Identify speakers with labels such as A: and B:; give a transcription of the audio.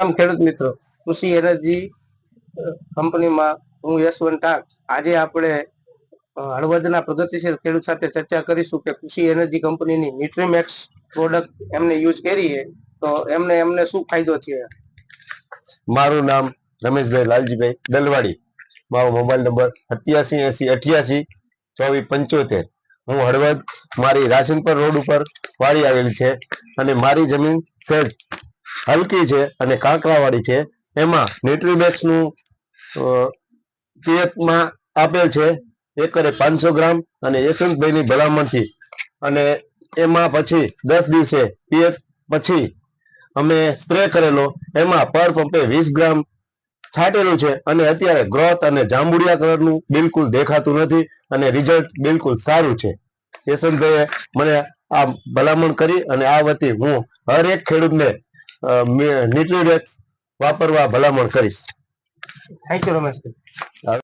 A: ખેડૂત મિત્રો, કૃષિ એનર્જી કંપનીમાં હું યશવંત ટાક. આજે આપણે હળવદના પ્રગતિશીલ ખેડૂત સાથે ચર્ચા કરીશું કે કૃષિ એનર્જી કંપનીની ન્યુટ્રીમેક્સ પ્રોડક્ટ એમને યુઝ કરીએ તો એમને શું ફાયદો છે.
B: મારું નામ રમેશભાઈ લાલજીભાઈ દલવાડી. મારો મોબાઈલ નંબર 8780882475. હું હળવદ, મારી રાશનપર રોડ ઉપર વાડી આવેલી છે અને મારી જમીન સહેજ હલકી છે અને કાંકરાવાળી છે. એમાં ન્યુટ્રીમેક્સ નું પિયતમાં આપેલ છે એકરે 500 ગ્રામ અને યશવંતભાઈની ભલામણથી અને એમાં પછી 10 દિવસે પિયત પછી અમે સ્પ્રે કરેલો. એમાં પર પંપે 20 ગ્રામ છાંટેલું છે અને અત્યારે ગ્રોથ અને જાંબુડિયા કલરનું બિલકુલ દેખાતું નથી અને રિઝલ્ટ બિલકુલ સારું છે. યશવંતભાઈએ મને આ ભલામણ કરી અને આ વતી હું હર એક ખેડૂતને ન્યુટ્રીમેક્સ વાપરવા ભલામણ કરીશ.
A: Thank you Rameshbhai.